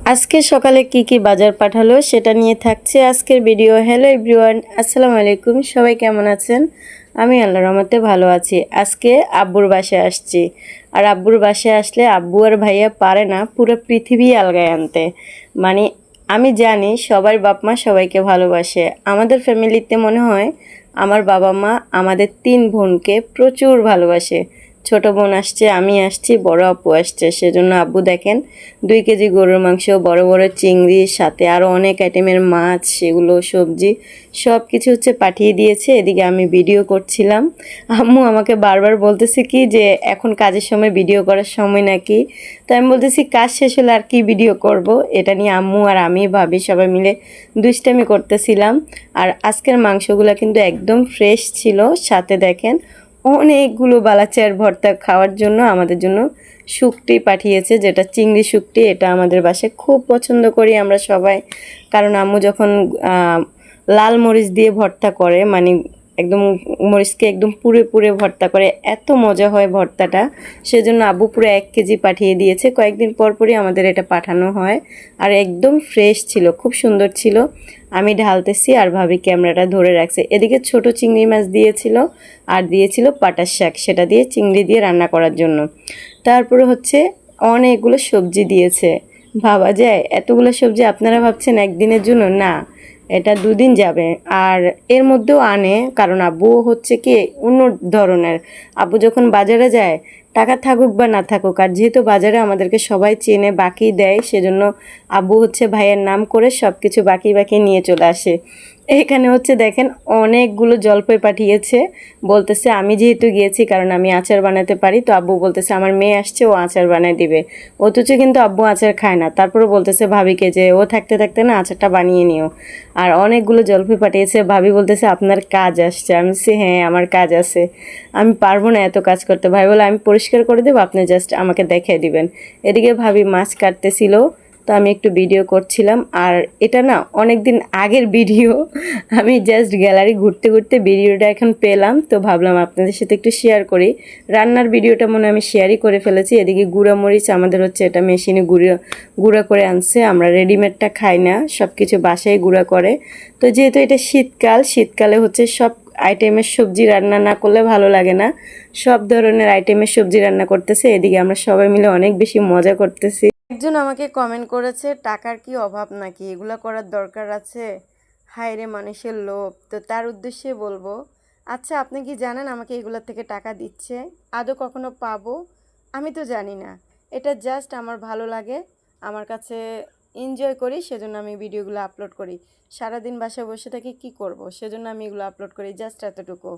আজকে সকালে কি বাজার পাঠালো সেটা নিয়ে থাকছে আজকের ভিডিও। হ্যালো এভরিওয়ান, আসসালামু আলাইকুম। সবাই কেমন আছেন? আমি আল্লাহর রহমতে ভালো আছি। আজকে আব্বুর বাসায় আসছি, আর আব্বুর বাসায় আসলে আব্বু আর ভাইয়া পারে না পুরো পৃথিবী আলগায় আনতে। মানে আমি জানি সবার বাপ মা সবাইকে ভালোবাসে। আমাদের ফ্যামিলিতে মনে হয় আমার বাবা মা আমাদের 3 বোনকে প্রচুর ভালোবাসে। ছোট বোন আসছে, আমি আসছি, বড় আপু আসছে। সেজন্য আব্বু দেখেন 2 কেজি গরুর মাংস, বড় বড় চিংড়ি, সাথে আরও অনেক আইটেমের মাছ, সেগুলো সবজি সব কিছু হচ্ছে পাঠিয়ে দিয়েছে। এদিকে আমি ভিডিও করছিলাম। আম্মু আমাকে বারবার বলতেছে কি যে এখন কাজের সময় ভিডিও করার সময় নাকি। তো আমি বলতেছি কাজ শেষ হলে আর কি ভিডিও করব। এটা নিয়ে আম্মু আর আমি ভাবি সবাই মিলে দুষ্টামি করতেছিলাম। আর আজকের মাংসগুলো কিন্তু একদম ফ্রেশ ছিল। সাথে দেখেন অনেকগুলো বালাচার ভর্তা খাওয়ার জন্য আমাদের জন্য শুকটি পাঠিয়েছে, যেটা চিংড়ি শুকটি। এটা আমাদের বাসায় খুব পছন্দ করি আমরা সবাই, কারণ আম্মু যখন লাল মরিচ দিয়ে ভর্তা করে, মানে একদম মরিচকে একদম পুড়ে পুড়ে ভর্তা করে, এত মজা হয় ভর্তাটা। সেজন্য আব্বু পুরো 1 কেজি পাঠিয়ে দিয়েছে। কয়েকদিন পর পরই আমাদের এটা পাঠানো হয়, আর একদম ফ্রেশ ছিল, খুব সুন্দর ছিল। আমি ঢালতেছি আর ভাবি ক্যামেরাটা ধরে রাখছে। এদিকে ছোট চিংড়ি মাছ দিয়েছিল, আর দিয়েছিল পাটার শাক, সেটা দিয়ে চিংড়ি দিয়ে রান্না করার জন্য। তারপরে হচ্ছে অনেকগুলো সবজি দিয়েছে। ভাবা যায় এতগুলো সবজি? আপনারা ভাবছেন একদিনের জন্য? না, এটা 2 দিন যাবে। আর এর মধ্যেও আনে, কারণ আব্বু হচ্ছে কি অন্য ধরনের। আব্বু যখন বাজারে যায়, টাকা থাকুক বা না থাকুক, আর যেহেতু বাজারে আমাদেরকে সবাই চেনে, বাকি দেয়, সেজন্য আব্বু হচ্ছে ভাইয়ের নাম করে সব কিছু বাকি বাকি নিয়ে চলে আসে। এখানে হচ্ছে দেখেন অনেকগুলো জলপাই পাঠিয়েছে। বলতেছে আমি যেহেতু গিয়েছি, কারণ আমি আচার বানাতে পারি, তো আব্বু বলতেছে আমার মেয়ে আসছে, ও আচার বানিয়ে দিবে। অথচ কিন্তু আব্বু আচার খায় না, তারপরে বলতেছে ভাবিকে যে ও থাকতে থাকতে না আচারটা বানিয়ে নিও। আর অনেকগুলো জলপাই পাঠিয়েছে। ভাবি বলতেছে আপনার কাজ আসছে। আমি বলছি হ্যাঁ আমার কাজ আছে, আমি পারবো না এত কাজ করতে। ভাই বলে আমি পরিষ্কার করে দেবো, আপনি জাস্ট আমাকে দেখিয়ে দিবেন। এদিকে ভাবি মাছ কাটতেছিল, তো আমি একটু ভিডিও করছিলাম। আর এটা না অনেক দিন আগের ভিডিও, আমি জাস্ট গ্যালারি ঘুরতে ঘুরতে ভিডিওটা এখন পেলাম, তো ভাবলাম আপনাদের সাথে একটু শেয়ার করি। রান্নার ভিডিওটা মনে আমি শেয়ারই করে ফেলেছি। এদিকে গুঁড়া মরিচ আমাদের হচ্ছে এটা মেশিনে গুঁড়া করে আনছে। আমরা রেডিমেডটা খাই না, সব কিছু বাসায় গুঁড়া করে। তো যেহেতু এটা শীতকালে হচ্ছে সব আইটেমের সবজি রান্না না করলে ভালো লাগে না। সব ধরনের আইটেমের সবজি রান্না করতেছে। এদিকে আমরা সবাই মিলে অনেক বেশি মজা করতেছি। একজন আমাকে কমেন্ট করেছে টাকার কি অভাব নাকি, এগুলা করার দরকার আছে? হায় রে মানুষের লোভ। তো তার উদ্দেশ্যে বলবো, আচ্ছা আপনি কি জানেন আমাকে এগুলোর থেকে টাকা দিচ্ছে? আদৌ কখনো পাবো? আমি তো জানি না। এটা জাস্ট আমার ভালো লাগে, আমার কাছে এনজয় করি, সেজন্য আমি ভিডিওগুলো আপলোড করি। সারাদিন বাসায় বসে থাকি, কি করব, সেজন্য আমি এগুলো আপলোড করি, জাস্ট এতটুকু।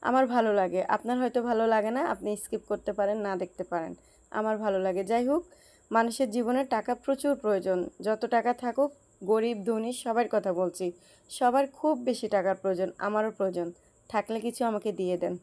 আমার ভালো লাগে, আপনার হয়তো ভালো লাগে না, আপনি স্কিপ করতে পারেন, না দেখতে পারেন। আমার ভালো লাগে। যাই হোক, মানুষের জীবনে টাকা প্রচুর প্রয়োজন। যত টাকা থাকুক, গরিব ধনী সবার কথা বলছি, সবার খুব বেশি টাকার প্রয়োজন। আমারও প্রয়োজন। থাকলে কিছু আমাকে দিয়ে দেন।